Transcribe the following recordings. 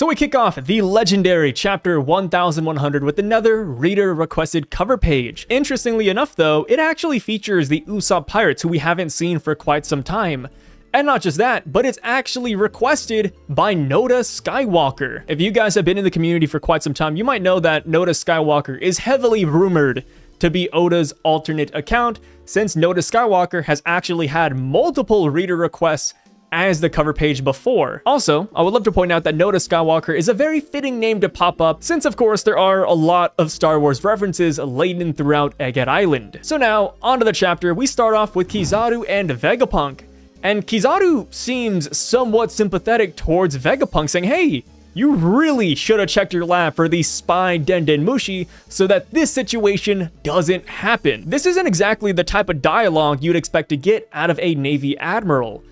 So we kick off the legendary chapter 1100 with another reader-requested cover page. Interestingly enough though, it actually features the Usopp pirates who we haven't seen for quite some time. And not just that, but it's actually requested by Noda Skywalker. If you guys have been in the community for quite some time, you might know that Noda Skywalker is heavily rumored to be Oda's alternate account, since Noda Skywalker has actually had multiple reader requests as the cover page before. Also, I would love to point out that Noda Skywalker is a very fitting name to pop up, since of course there are a lot of Star Wars references laden throughout Egghead Island. So now, onto the chapter, we start off with Kizaru and Vega Punk. And Kizaru seems somewhat sympathetic towards Vega Punk, saying, hey, you really should have checked your lab for the spy Denden Mushi so that this situation doesn't happen. This isn't exactly the type of dialogue you'd expect to get out of a Navy admiral,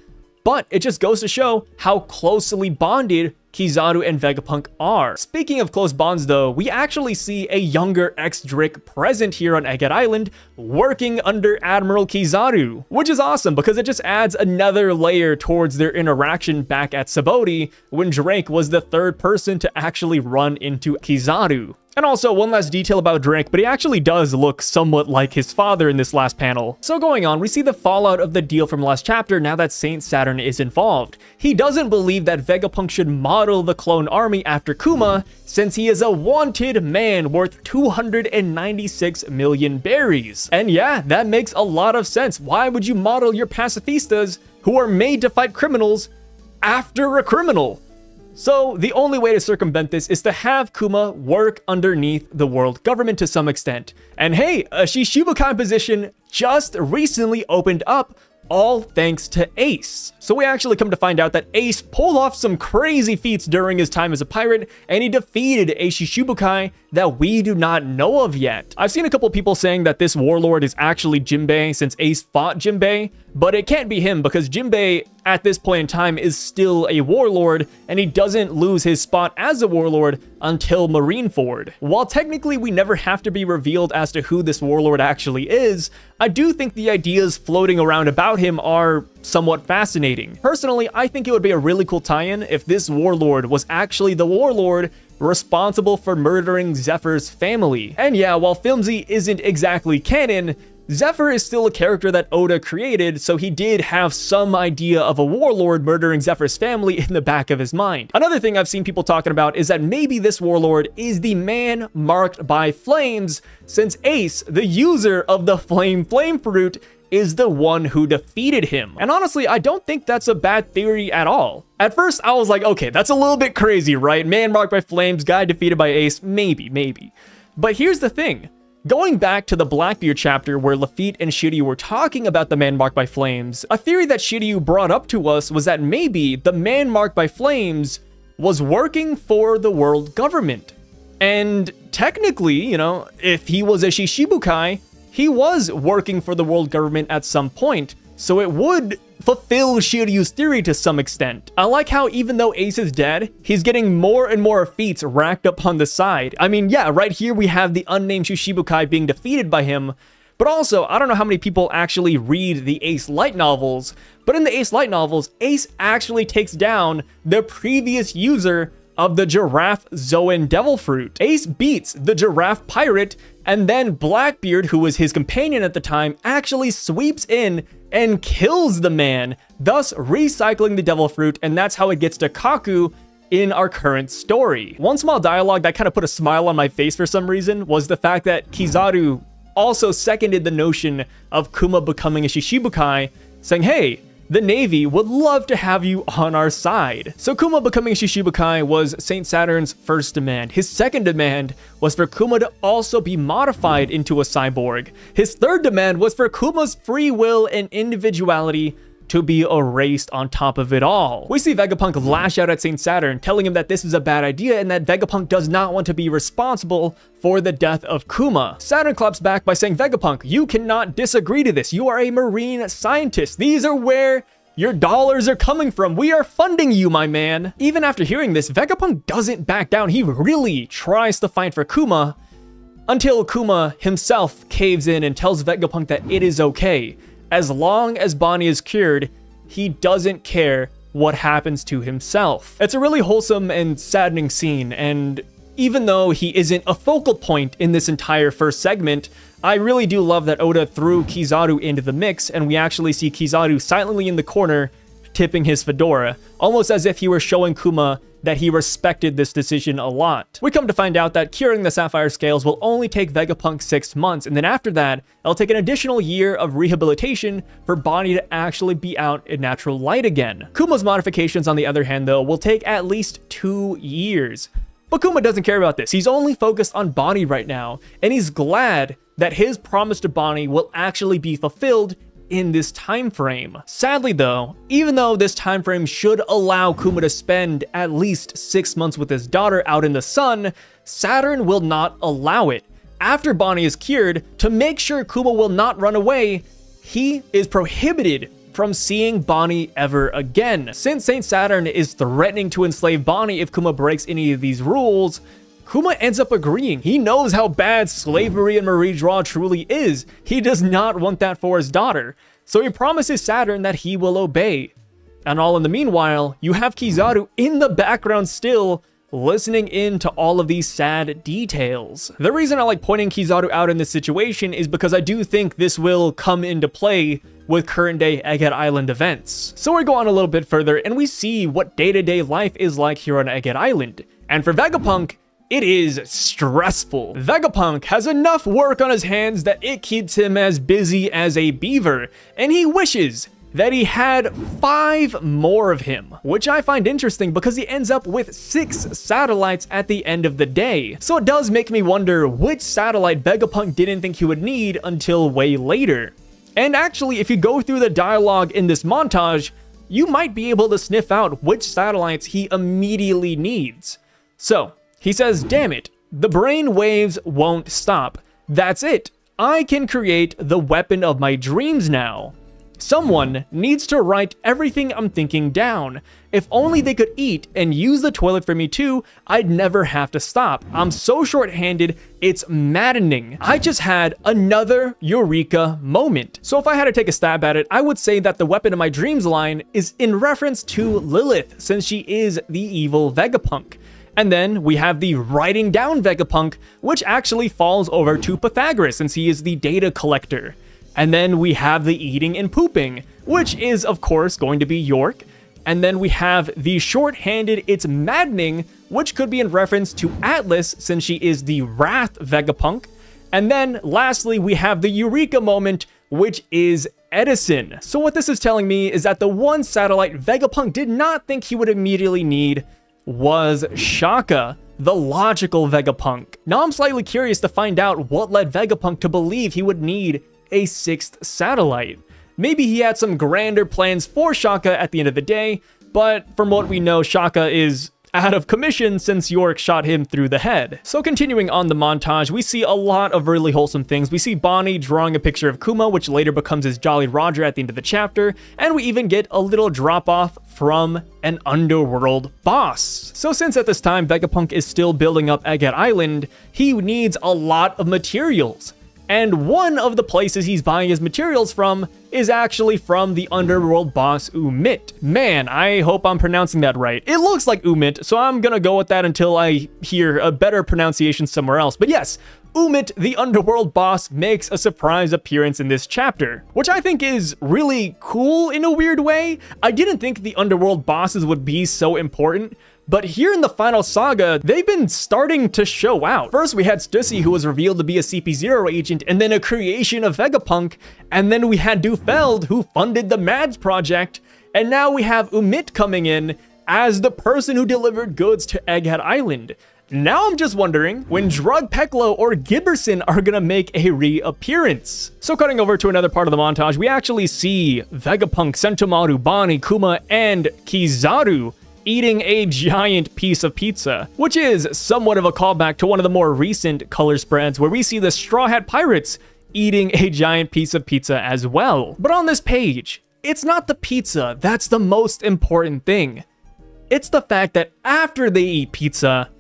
but it just goes to show how closely bonded Kizaru and Vega Punk are. Speaking of close bonds though, we actually see a younger ex-Drake present here on Egghead Island working under Admiral Kizaru, which is awesome because it just adds another layer towards their interaction back at Sabaody when Drake was the third person to actually run into Kizaru. And also, one last detail about Drake, but he actually does look somewhat like his father in this last panel. So going on, we see the fallout of the deal from last chapter now that Saint Saturn is involved. He doesn't believe that Vega Punk should model the clone army after Kuma, since he is a wanted man worth 296 million berries. And yeah, that makes a lot of sense. Why would you model your pacifistas who are made to fight criminals after a criminal? So the only way to circumvent this is to have Kuma work underneath the world government to some extent. And hey, a Shishibukai position just recently opened up, all thanks to Ace. So we actually come to find out that Ace pulled off some crazy feats during his time as a pirate, and he defeated a Shishibukai that we do not know of yet. I've seen a couple people saying that this warlord is actually Jinbei since Ace fought Jinbei, but it can't be him because Jinbei at this point in time is still a warlord, and he doesn't lose his spot as a warlord until Marineford. While technically we never have to be revealed as to who this warlord actually is, I do think the ideas floating around about him are somewhat fascinating. Personally, I think it would be a really cool tie-in if this warlord was actually the warlord responsible for murdering Zephyr's family. And yeah, while Filmsy isn't exactly canon, Zephyr is still a character that Oda created, so he did have some idea of a warlord murdering Zephyr's family in the back of his mind. Another thing I've seen people talking about is that maybe this warlord is the man marked by flames, since Ace, the user of the flame fruit, is the one who defeated him. And honestly, I don't think that's a bad theory at all. At first, I was like, okay, that's a little bit crazy, right? Man marked by flames, guy defeated by Ace, maybe. But here's the thing. Going back to the Blackbeard chapter where Lafitte and Shiryu were talking about the man marked by flames, a theory that Shiryu brought up to us was that maybe the man marked by flames was working for the world government. And technically, you know, if he was a Shishibukai, he was working for the world government at some point, so it would fulfill Shiryu's theory to some extent. I like how even though Ace is dead, he's getting more and more feats racked up on the side. I mean, yeah, right here we have the unnamed Shishibukai being defeated by him, but also, I don't know how many people actually read the Ace light novels, but in the Ace light novels, Ace actually takes down the previous user of the Giraffe Zoan Devil Fruit. Ace beats the Giraffe Pirate, and then Blackbeard, who was his companion at the time, actually sweeps in and kills the man, thus recycling the Devil Fruit, and that's how it gets to Kaku in our current story. One small dialogue that kind of put a smile on my face for some reason was the fact that Kizaru also seconded the notion of Kuma becoming a Shishibukai, saying, hey, the Navy would love to have you on our side. So Kuma becoming a Shishibukai was Saint Saturn's first demand. His second demand was for Kuma to also be modified into a cyborg. His third demand was for Kuma's free will and individuality to be erased on top of it all. We see Vega Punk lash out at Saint Saturn, telling him that this is a bad idea and that Vega Punk does not want to be responsible for the death of Kuma. Saturn claps back by saying, Vega Punk, you cannot disagree to this. You are a marine scientist. These are where your dollars are coming from. We are funding you, my man. Even after hearing this, Vega Punk doesn't back down. He really tries to fight for Kuma until Kuma himself caves in and tells Vega Punk that it is okay. As long as Bonnie is cured, he doesn't care what happens to himself. It's a really wholesome and saddening scene, and even though he isn't a focal point in this entire first segment, I really do love that Oda threw Kizaru into the mix, and we actually see Kizaru silently in the corner tipping his fedora, almost as if he were showing Kuma that he respected this decision a lot. We come to find out that curing the Sapphire Scales will only take Vega Punk 6 months, and then after that, it'll take an additional year of rehabilitation for Bonnie to actually be out in natural light again. Kuma's modifications, on the other hand, though, will take at least 2 years. But Kuma doesn't care about this. He's only focused on Bonnie right now, and he's glad that his promise to Bonnie will actually be fulfilled in this time frame. Sadly though, even though this time frame should allow Kuma to spend at least 6 months with his daughter out in the sun, Saturn will not allow it. After Bonnie is cured, to make sure Kuma will not run away, he is prohibited from seeing Bonnie ever again. Since Saint Saturn is threatening to enslave Bonnie if Kuma breaks any of these rules, Kuma ends up agreeing. He knows how bad slavery in Marie Draw truly is. He does not want that for his daughter. So he promises Saturn that he will obey. And all in the meanwhile, you have Kizaru in the background still, listening in to all of these sad details. The reason I like pointing Kizaru out in this situation is because I do think this will come into play with current day Egghead Island events. So we go on a little bit further and we see what day-to-day life is like here on Egghead Island. And for Vegapunk, it is stressful. Vegapunk has enough work on his hands that it keeps him as busy as a beaver, and he wishes that he had 5 more of him, which I find interesting because he ends up with 6 satellites at the end of the day. So it does make me wonder which satellite Vegapunk didn't think he would need until way later. And actually, if you go through the dialogue in this montage, you might be able to sniff out which satellites he immediately needs. So, he says, "Damn it, the brain waves won't stop. That's it. I can create the weapon of my dreams now. Someone needs to write everything I'm thinking down. If only they could eat and use the toilet for me too, I'd never have to stop. I'm so short-handed, it's maddening." I just had another eureka moment. So if I had to take a stab at it, I would say that the weapon of my dreams line is in reference to Lilith, since she is the evil Vegapunk. And then we have the writing down Vegapunk, which actually falls over to Pythagoras since he is the data collector. And then we have the eating and pooping, which is of course going to be York. And then we have the short-handed it's maddening, which could be in reference to Atlas since she is the Wrath Vegapunk. And then lastly, we have the Eureka moment, which is Edison. So what this is telling me is that the one satellite Vegapunk did not think he would immediately need was Shaka, the logical Vegapunk. Now I'm slightly curious to find out what led Vegapunk to believe he would need a 6th satellite. Maybe he had some grander plans for Shaka at the end of the day, but from what we know, Shaka is out of commission since York shot him through the head. So continuing on the montage, we see a lot of really wholesome things. We see Bonnie drawing a picture of Kuma, which later becomes his Jolly Roger at the end of the chapter, and we even get a little drop-off from an underworld boss. So since at this time Vegapunk is still building up Egghead Island, he needs a lot of materials. And one of the places he's buying his materials from is actually from the underworld boss Umit. Man, I hope I'm pronouncing that right. It looks like Umit, so I'm gonna go with that until I hear a better pronunciation somewhere else. But yes, Umit, the underworld boss, makes a surprise appearance in this chapter, which I think is really cool in a weird way. I didn't think the underworld bosses would be so important, but here in the final saga, they've been starting to show out. First, we had Stussy, who was revealed to be a CP0 agent, and then a creation of Vegapunk, and then we had Dufeld, who funded the Mads project, and now we have Umit coming in as the person who delivered goods to Egghead Island. Now I'm just wondering when Drug Peklo or Gibberson are gonna make a reappearance. So cutting over to another part of the montage, we actually see Vegapunk, Sentomaru, Bonnie, Kuma, and Kizaru eating a giant piece of pizza, which is somewhat of a callback to one of the more recent color spreads where we see the Straw Hat Pirates eating a giant piece of pizza as well. But on this page, it's not the pizza that's the most important thing. It's the fact that after they eat pizza,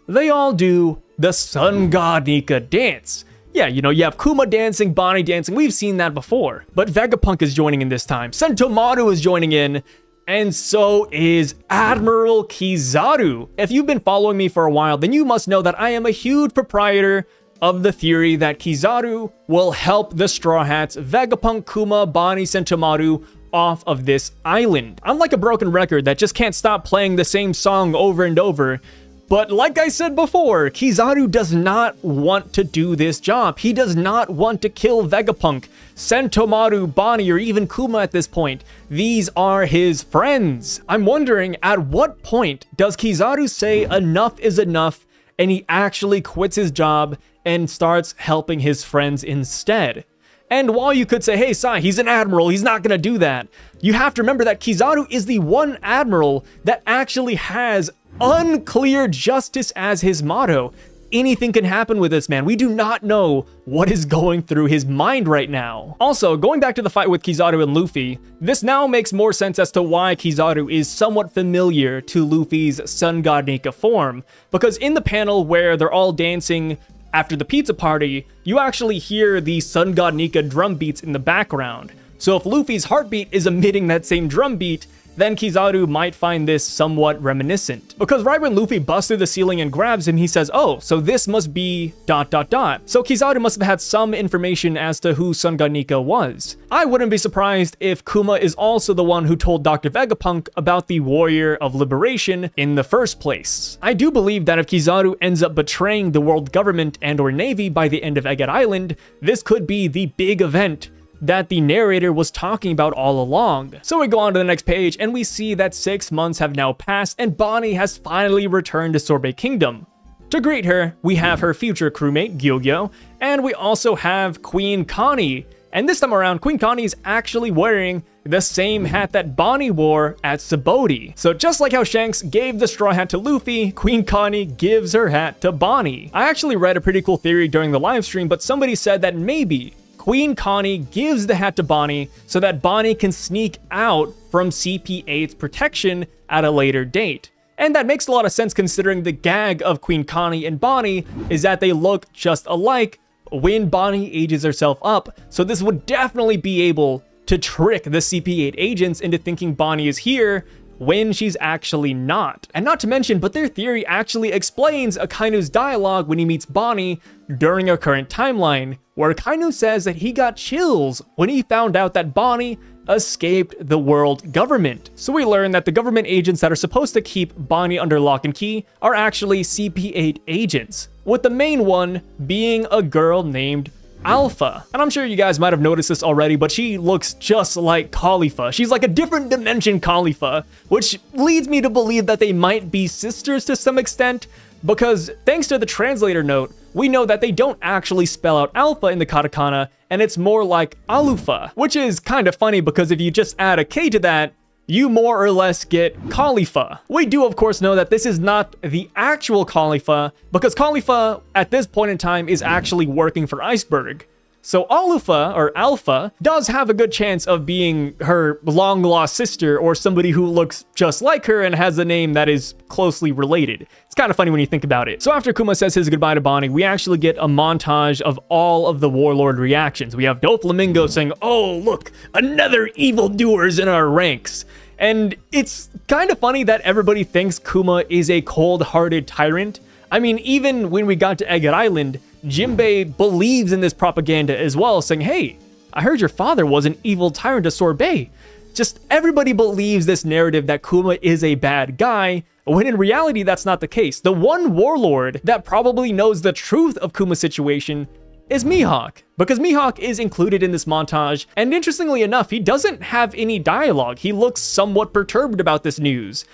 they all do the Sun God Nika dance. Yeah, you know, you have Kuma dancing, Bonnie dancing, we've seen that before. But Vegapunk is joining in this time, Sentomaru is joining in, and so is Admiral Kizaru. If you've been following me for a while, then you must know that I am a huge proprietor of the theory that Kizaru will help the Straw Hats, Vega Punk, Kuma, Bonnie, Sentomaru off of this island. I'm like a broken record that just can't stop playing the same song over and over. But like I said before, Kizaru does not want to do this job. He does not want to kill Vega Punk, Sentomaru, Bonnie, or even Kuma at this point. These are his friends. I'm wondering, at what point does Kizaru say enough is enough and he actually quits his job and starts helping his friends instead? And while you could say, hey, Sai, he's an admiral, he's not gonna do that, you have to remember that Kizaru is the one admiral that actually has unclear justice as his motto. Anything can happen with this man. We do not know what is going through his mind right now. Also, going back to the fight with Kizaru and Luffy, this now makes more sense as to why Kizaru is somewhat familiar to Luffy's Sun God Nika form, because in the panel where they're all dancing after the pizza party, you actually hear the Sun God Nika drum beats in the background. So if Luffy's heartbeat is emitting that same drum beat, then Kizaru might find this somewhat reminiscent. Because right when Luffy busts through the ceiling and grabs him, he says, oh, so this must be ... So Kizaru must have had some information as to who Sun God Nika was. I wouldn't be surprised if Kuma is also the one who told Dr. Vegapunk about the Warrior of Liberation in the first place. I do believe that if Kizaru ends up betraying the world government and or navy by the end of Agate Island, this could be the big event that the narrator was talking about all along. So we go on to the next page and we see that 6 months have now passed and Bonnie has finally returned to Sorbet Kingdom. To greet her, we have her future crewmate, Gyogyo, and we also have Queen Connie. And this time around, Queen Connie is actually wearing the same hat that Bonnie wore at Sabaody. So just like how Shanks gave the straw hat to Luffy, Queen Connie gives her hat to Bonnie. I actually read a pretty cool theory during the live stream, but somebody said that maybe Queen Connie gives the hat to Bonnie so that Bonnie can sneak out from CP8's protection at a later date. And that makes a lot of sense considering the gag of Queen Connie and Bonnie is that they look just alike when Bonnie ages herself up. So this would definitely be able to trick the CP8 agents into thinking Bonnie is here when she's actually not. And not to mention, but their theory actually explains Akainu's dialogue when he meets Bonnie during our current timeline, where Akainu says that he got chills when he found out that Bonnie escaped the world government. So we learn that the government agents that are supposed to keep Bonnie under lock and key are actually CP8 agents, with the main one being a girl named Alpha. And I'm sure you guys might have noticed this already, but she looks just like Khalifa. She's like a different dimension Khalifa, which leads me to believe that they might be sisters to some extent, because thanks to the translator note, we know that they don't actually spell out alpha in the katakana, and it's more like alufa, which is kind of funny because if you just add a K to that, you more or less get Khalifa. We do of course know that this is not the actual Khalifa, because Khalifa at this point in time is actually working for Iceberg. So Alufa, or Alpha, does have a good chance of being her long-lost sister or somebody who looks just like her and has a name that is closely related. It's kind of funny when you think about it. So after Kuma says his goodbye to Bonnie, we actually get a montage of all of the Warlord reactions. We have Doflamingo saying, oh, look, another evildoers in our ranks. And it's kind of funny that everybody thinks Kuma is a cold-hearted tyrant. I mean, even when we got to Agate Island, Jinbei believes in this propaganda as well, saying, hey, I heard your father was an evil tyrant to Sorbet. Just everybody believes this narrative that Kuma is a bad guy, when in reality that's not the case. The one warlord that probably knows the truth of Kuma's situation is Mihawk, because Mihawk is included in this montage, and interestingly enough, he doesn't have any dialogue. He looks somewhat perturbed about this news.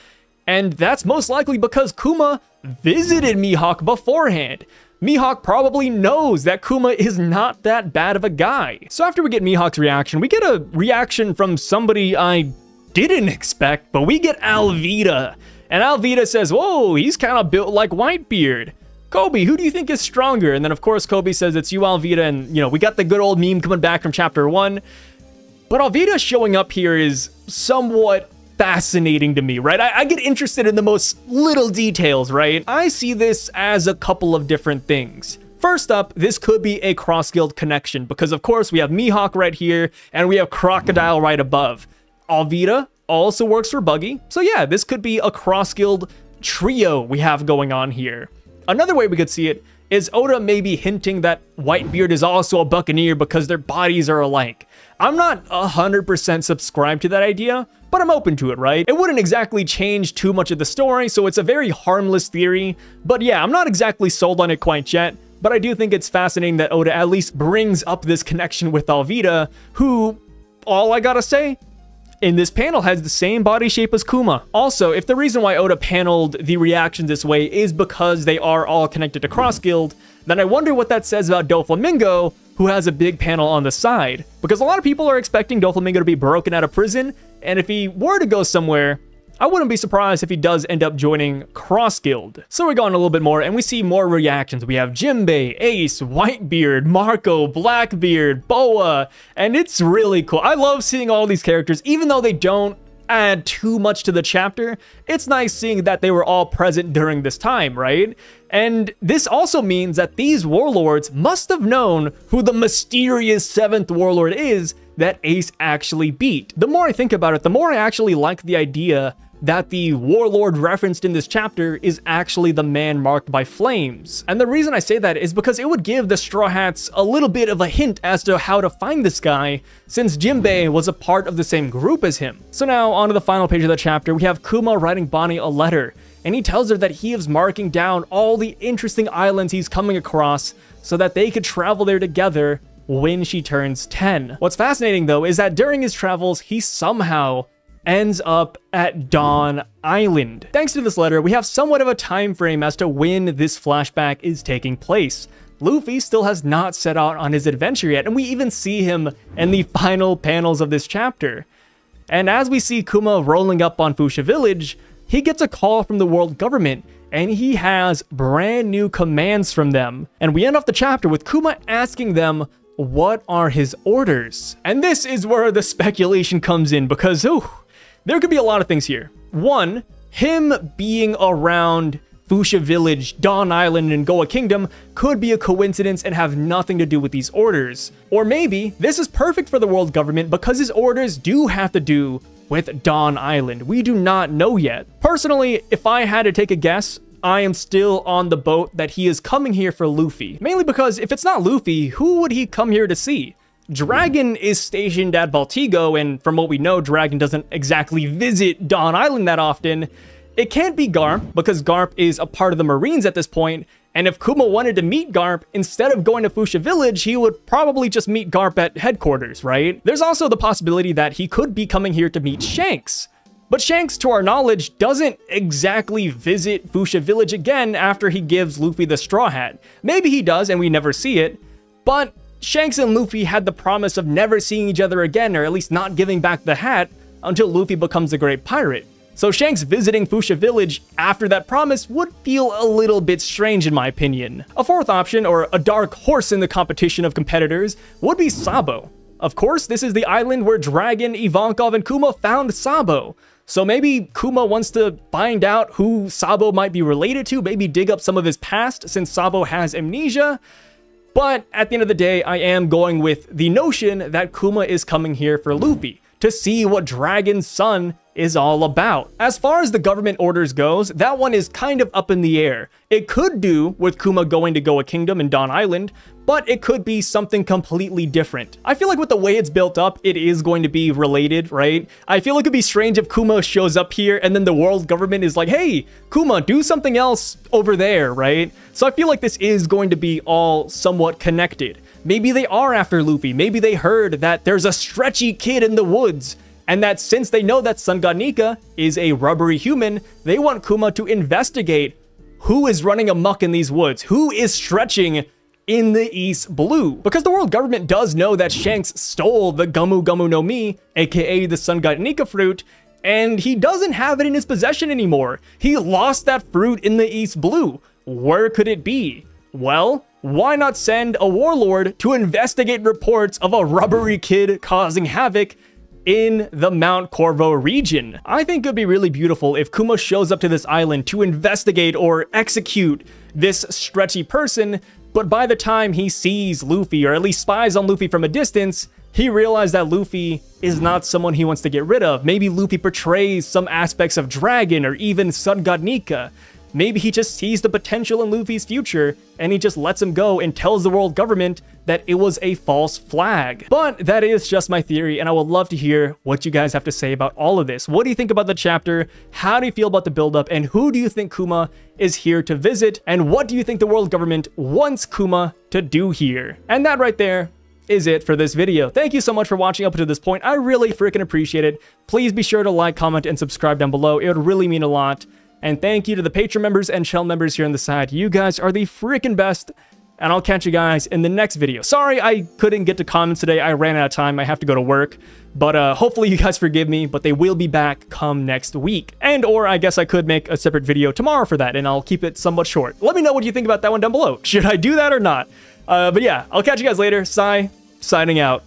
And that's most likely because Kuma visited Mihawk beforehand. Mihawk probably knows that Kuma is not that bad of a guy. So after we get Mihawk's reaction, we get a reaction from somebody I didn't expect, but we get Alvida. And Alvida says, whoa, he's kind of built like Whitebeard. Kobe, who do you think is stronger? And then of course Kobe says it's you, Alvida, and you know, we got the good old meme coming back from chapter 1. But Alvida showing up here is somewhat fascinating to me, right? I get interested in the most little details, right? I see this as a couple of different things. First up, this could be a cross-guild connection, because of course we have Mihawk right here, and we have Crocodile right above. Alvida also works for Buggy. So yeah, this could be a cross-guild trio we have going on here. Another way we could see it is Oda maybe hinting that Whitebeard is also a Buccaneer because their bodies are alike. I'm not 100% subscribed to that idea, but I'm open to it, right? It wouldn't exactly change too much of the story, so it's a very harmless theory. But yeah, I'm not exactly sold on it quite yet, but I do think it's fascinating that Oda at least brings up this connection with Alvida, who, all I gotta say, in this panel has the same body shape as Kuma. Also, if the reason why Oda paneled the reactions this way is because they are all connected to Cross Guild, then I wonder what that says about Doflamingo, who has a big panel on the side. Because a lot of people are expecting Doflamingo to be broken out of prison, and if he were to go somewhere, I wouldn't be surprised if he does end up joining Cross Guild. So we go on a little bit more, and we see more reactions. We have Jinbei, Ace, Whitebeard, Marco, Blackbeard, Boa, and it's really cool. I love seeing all these characters, even though they don't add too much to the chapter. It's nice seeing that they were all present during this time, right? And this also means that these warlords must have known who the mysterious 7th warlord is that Ace actually beat. The more I think about it, the more I actually like the idea that the warlord referenced in this chapter is actually the man marked by flames. And the reason I say that is because it would give the Straw Hats a little bit of a hint as to how to find this guy, since Jinbei was a part of the same group as him. So now, on to the final page of the chapter, we have Kuma writing Bonnie a letter, and he tells her that he is marking down all the interesting islands he's coming across so that they could travel there together when she turns 10. What's fascinating though is that during his travels, he somehow ends up at Dawn Island. Thanks to this letter, we have somewhat of a time frame as to when this flashback is taking place. Luffy still has not set out on his adventure yet, and we even see him in the final panels of this chapter. And as we see Kuma rolling up on Fuchsia Village, he gets a call from the world government, and he has brand new commands from them. And we end off the chapter with Kuma asking them what are his orders. And this is where the speculation comes in, because there could be a lot of things here. One, him being around Fuchsia Village, Dawn Island, and Goa Kingdom could be a coincidence and have nothing to do with these orders. Or maybe this is perfect for the world government because his orders do have to do with Dawn Island. We do not know yet. Personally, if I had to take a guess, I am still on the boat that he is coming here for Luffy. Mainly because if it's not Luffy, who would he come here to see? Dragon is stationed at Baltigo, and from what we know, Dragon doesn't exactly visit Dawn Island that often. It can't be Garp, because Garp is a part of the Marines at this point, and if Kuma wanted to meet Garp, instead of going to Fuchsia Village, he would probably just meet Garp at headquarters, right? There's also the possibility that he could be coming here to meet Shanks. But Shanks, to our knowledge, doesn't exactly visit Fuchsia Village again after he gives Luffy the Straw Hat. Maybe he does and we never see it, but Shanks and Luffy had the promise of never seeing each other again, or at least not giving back the hat until Luffy becomes a great pirate. So Shanks visiting Fuchsia Village after that promise would feel a little bit strange in my opinion. A fourth option, or a dark horse in the competition of competitors, would be Sabo. Of course, this is the island where Dragon, Ivankov, and Kuma found Sabo. So maybe Kuma wants to find out who Sabo might be related to, maybe dig up some of his past since Sabo has amnesia. But at the end of the day, I am going with the notion that Kuma is coming here for Luffy, to see what Dragon's son is all about. As far as the government orders goes, that one is kind of up in the air. It could do with Kuma going to Goa Kingdom and Dawn Island, but it could be something completely different. I feel like with the way it's built up, it is going to be related, right? I feel like it'd be strange if Kuma shows up here and then the world government is like, hey, Kuma, do something else over there, right? So I feel like this is going to be all somewhat connected. Maybe they are after Luffy. Maybe they heard that there's a stretchy kid in the woods, and that since they know that Sun God Nika is a rubbery human, they want Kuma to investigate who is running amok in these woods, who is stretching in the East Blue. Because the world government does know that Shanks stole the Gumu Gumu no Mi, aka the Sun God Nika fruit, and he doesn't have it in his possession anymore. He lost that fruit in the East Blue. Where could it be? Well, why not send a warlord to investigate reports of a rubbery kid causing havoc in the Mount Corvo region? I think it'd be really beautiful if Kuma shows up to this island to investigate or execute this stretchy person, but by the time he sees Luffy, or at least spies on Luffy from a distance, He realized that Luffy is not someone he wants to get rid of. Maybe Luffy portrays some aspects of Dragon or even Sun God Nika. Maybe he just sees the potential in Luffy's future and he just lets him go and tells the world government that it was a false flag. But that is just my theory, and I would love to hear what you guys have to say about all of this. What do you think about the chapter? How do you feel about the buildup? And who do you think Kuma is here to visit? And what do you think the world government wants Kuma to do here? And that right there is it for this video. Thank you so much for watching up to this point. I really freaking appreciate it. Please be sure to like, comment, and subscribe down below. It would really mean a lot. And thank you to the Patreon members and channel members here on the side. You guys are the freaking best. And I'll catch you guys in the next video. Sorry I couldn't get to comments today. I ran out of time. I have to go to work. But hopefully you guys forgive me. But they will be back come next week. And or I guess I could make a separate video tomorrow for that. And I'll keep it somewhat short. Let me know what you think about that one down below. Should I do that or not? But yeah, I'll catch you guys later. Signing out.